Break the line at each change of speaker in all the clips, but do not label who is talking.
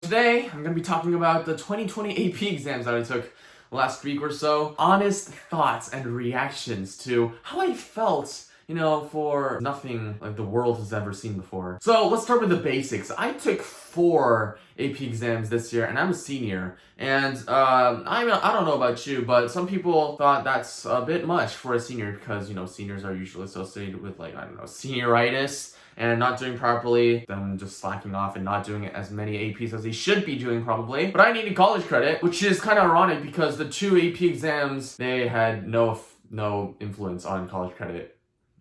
Today, I'm going to be talking about the 2020 AP exams that I took last week or so. Honest thoughts and reactions to how I felt, for nothing like the world has ever seen before. So let's start with the basics. I took 4 AP exams this year, and I'm a senior. And I don't know about you, but some people thought that's a bit much for a senior because, seniors are usually associated with senioritis and not doing properly, them just slacking off and not doing as many APs as they should be doing probably. But I needed college credit, which is kind of ironic because the 2 AP exams, they had no influence on college credit.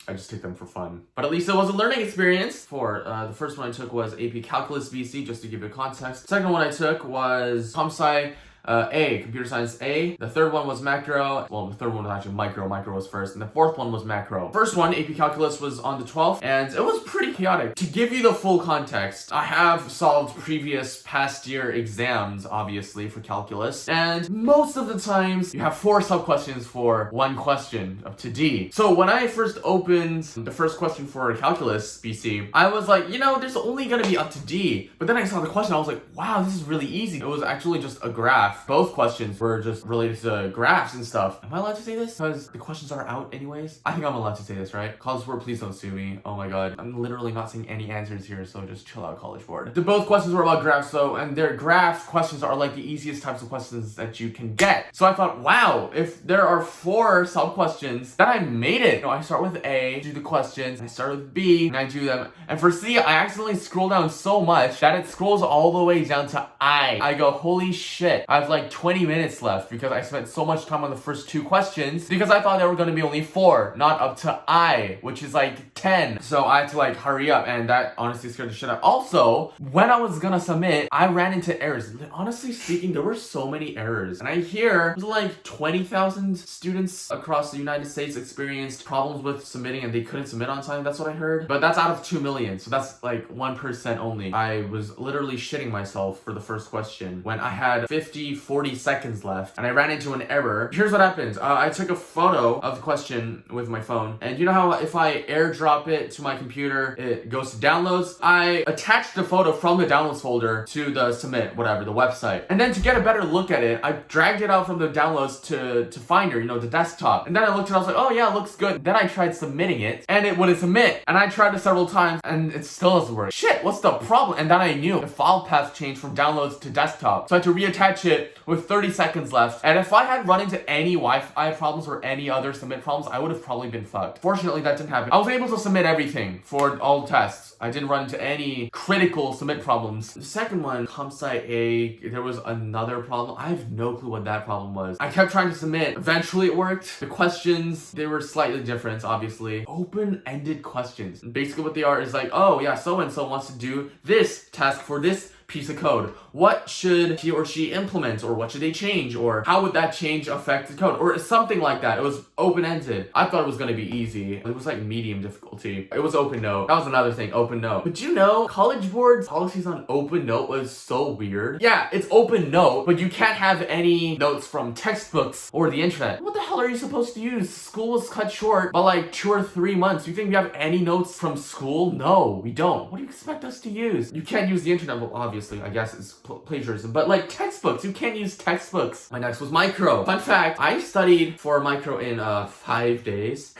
I just took them for fun. But at least it was a learning experience. The first one I took was AP Calculus BC, just to give you context. The second one I took was Comp-Sci A, Computer Science A. The third one was Macro. Well, the third one was actually Micro. Micro was first. And the fourth one was Macro. First one, AP Calculus, was on the 12th. And it was pretty chaotic. To give you the full context, I have solved previous past year exams, obviously, for Calculus. And most of the times, you have 4 sub-questions for 1 question up to D. So when I first opened the first question for Calculus BC, I was like, there's only going to be up to D. But then I saw the question, I was like, wow, this is really easy. It was actually just a graph. Both questions were just related to graphs and stuff. Am I allowed to say this? Because the questions are out anyways? I think I'm allowed to say this, right? College Board, please don't sue me. Oh my god. I'm literally not seeing any answers here, so just chill out, College Board. Both questions were about graphs, and their graph questions are like the easiest types of questions that you can get. So I thought, wow, if there are 4 sub-questions, then I made it. I start with A, do the questions, I start with B, and I do them. And for C, I accidentally scroll down so much that it scrolls all the way down to I. I go, holy shit. I have like 20 minutes left because I spent so much time on the first 2 questions because I thought there were going to be only 4, not up to I, which is like 10. So I had to hurry up, and that honestly scared the shit out. Also, when I was gonna submit, I ran into errors. Honestly speaking, there were so many errors. And I hear like 20,000 students across the United States experienced problems with submitting and they couldn't submit on time. That's what I heard. But that's out of 2 million. So that's like 1% only. I was literally shitting myself for the first question when I had 40 seconds left and I ran into an error. Here's what happens. I took a photo of the question with my phone, and you know how if I airdrop it to my computer, it goes to downloads? I attached the photo from the downloads folder to the submit, whatever, the website. And then to get a better look at it, I dragged it out from the downloads to Finder, the desktop. And then I looked at it, I was like, oh yeah, it looks good. Then I tried submitting it and it wouldn't submit. And I tried it several times and it still doesn't work. Shit, what's the problem? And then I knew the file path changed from downloads to desktop. So I had to reattach it with 30 seconds left. And if I had run into any Wi-Fi problems or any other submit problems, I would have probably been fucked. Fortunately, that didn't happen. I was able to submit everything for all tests. I didn't run into any critical submit problems. The second one, Comp-Sci A, there was another problem. I have no clue what that problem was. I kept trying to submit. Eventually it worked. The questions, they were slightly different, obviously. Open-ended questions. And basically what they are is like, oh yeah, so-and-so wants to do this task for this piece of code. What should he or she implement, or what should they change, or how would that change affect the code, or something like that. It was open-ended. I thought it was going to be easy. It was like medium difficulty. It was open note. That was another thing, open note. But College Board's policies on open note was so weird. Yeah, it's open note, but you can't have any notes from textbooks or the internet. What the hell are you supposed to use? School was cut short by like 2 or 3 months. You think we have any notes from school? No, we don't. What do you expect us to use? You can't use the internet. Well, obviously, I guess it's plagiarism, but like textbooks, you can't use textbooks. My next was Micro. Fun fact, I studied for Micro in 5 days.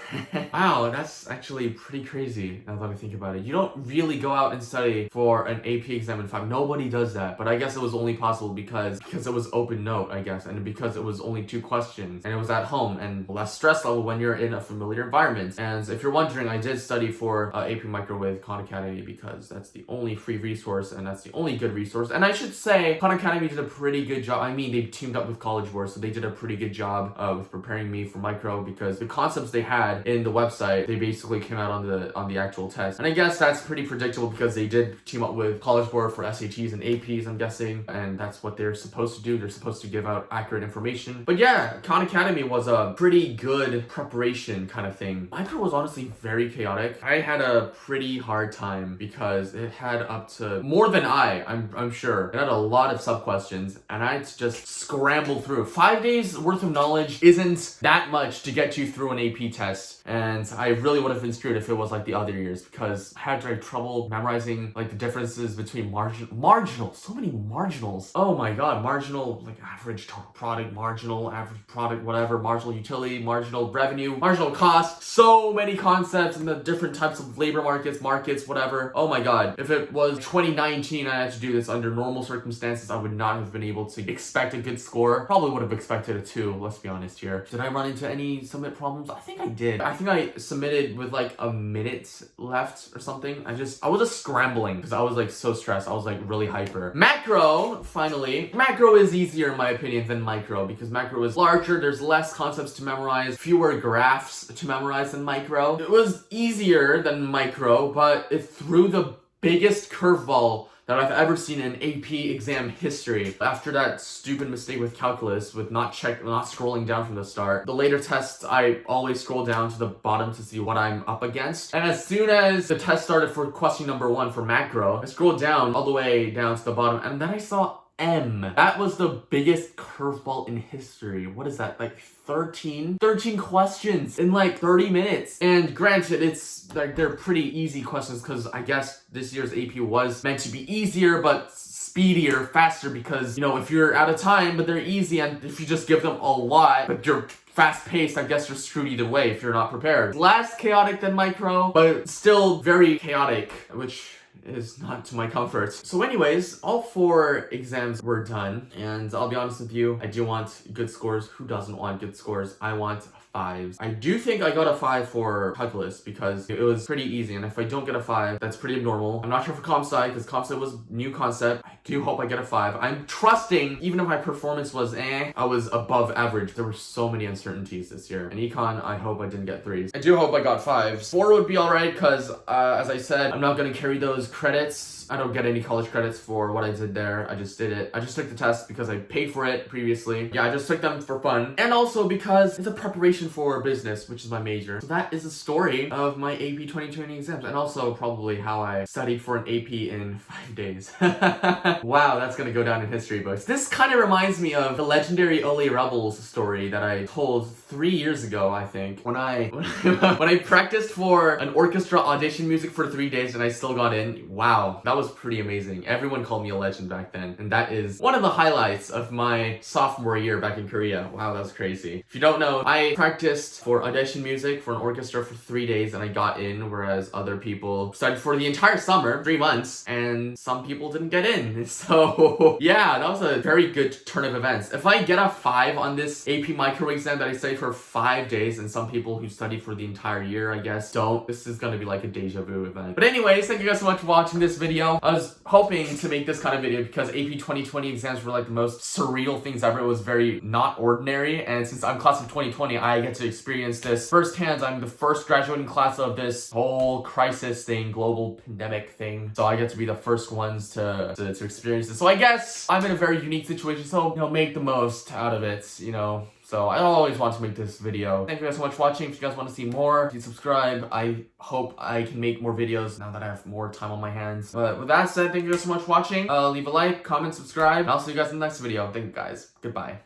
Wow, that's actually pretty crazy now that I think about it. You don't really go out and study for an AP exam in 5. Nobody does that, but I guess it was only possible because it was open note, I guess, and because it was only 2 questions and it was at home and less stress level when you're in a familiar environment. And if you're wondering, I did study for AP Micro with Khan Academy because that's the only free resource and that's the only good resource. And I should say, Khan Academy did a pretty good job. I mean, they teamed up with College Board, so they did a pretty good job with preparing me for Micro because the concepts they had in the website, they basically came out on the actual test. And I guess that's pretty predictable because they did team up with College Board for SATs and APs, I'm guessing, and that's what they're supposed to do. They're supposed to give out accurate information. But yeah, Khan Academy was a pretty good preparation kind of thing. Micro was honestly very chaotic. I had a pretty hard time because it had up to more than I I'm sure. It had a lot of sub-questions, and I had to just scramble through. 5 days worth of knowledge isn't that much to get you through an AP test, and I really would have been screwed if it was like the other years, because I had trouble memorizing like the differences between marginal, so many marginals. Oh my god, marginal, like average total product, marginal average product, whatever, marginal utility, marginal revenue, marginal cost, so many concepts and the different types of labor markets, whatever. Oh my god, if it was 2019 I had to do this under normal circumstances, I would not have been able to expect a good score. Probably would have expected a 2, let's be honest here. Did I run into any submit problems? I think I did. I think I submitted with like a minute left or something. I was just scrambling because I was like so stressed. I was like really hyper. Macro, finally. Macro is easier in my opinion than micro, because macro is larger, there's less concepts to memorize, fewer graphs to memorize than micro. It was easier than micro, but it threw the biggest curveball that I've ever seen in AP exam history. After that stupid mistake with calculus, with not scrolling down from the start, the later tests, I always scroll down to the bottom to see what I'm up against. And as soon as the test started for question number 1 for macro, I scrolled down all the way down to the bottom, and then I saw M. That was the biggest curveball in history. What is that, like 13 questions in like 30 minutes. And granted, it's like they're pretty easy questions, because I guess this year's AP was meant to be easier, but speedier, faster, because, you know, if you're out of time, but they're easy, and if you just give them a lot, but you're fast-paced, I guess you're screwed either way if you're not prepared. Less chaotic than micro, but still very chaotic, which is not to my comfort. So anyways, all 4 exams were done, and I'll be honest with you, I do want good scores. Who doesn't want good scores? I want 5s. I do think I got a 5 for calculus because it was pretty easy, and if I don't get a 5, that's pretty abnormal. I'm not sure for comp sci, because comp sci was new concept. I do hope I get a 5. I'm trusting, even if my performance was I was above average. There were so many uncertainties this year. And econ, I hope I didn't get 3s. I do hope I got 5s. 4 would be alright, because as I said, I'm not going to carry those credits. I don't get any college credits for what I did there. I just did it. I just took the test because I paid for it previously. Yeah, I just took them for fun. And also because it's a preparation for business, which is my major. So that is the story of my AP 2020 exams, and also probably how I studied for an AP in 5 days. Wow, that's gonna go down in history books. This kind of reminds me of the legendary OllehRebelz story that I told 3 years ago, I think, when I practiced for an orchestra audition music for 3 days and I still got in. Wow, that was pretty amazing. Everyone called me a legend back then, and that is one of the highlights of my sophomore year back in Korea. Wow, that was crazy. If you don't know, I practiced for audition music for an orchestra for 3 days and I got in, whereas other people studied for the entire summer, 3 months, and some people didn't get in. So yeah, that was a very good turn of events. If I get a 5 on this AP micro exam that I studied for 5 days, and some people who studied for the entire year, I guess, don't, this is gonna be like a deja vu event. But anyways, thank you guys so much for watching this video. I was hoping to make this kind of video because AP 2020 exams were like the most surreal things ever. It was very not ordinary, and since I'm class of 2020, I get to experience this firsthand. I'm the first graduating class of this whole crisis thing, global pandemic thing, so I get to be the first ones to experience this. So I guess I'm in a very unique situation, so, you know, make the most out of it, you know. So I always want to make this video. Thank you guys so much for watching. If you guys want to see more, please subscribe. I hope I can make more videos now that I have more time on my hands. But with that said, thank you guys so much for watching. Leave a like, comment, subscribe, and I'll see you guys in the next video. Thank you guys. Goodbye.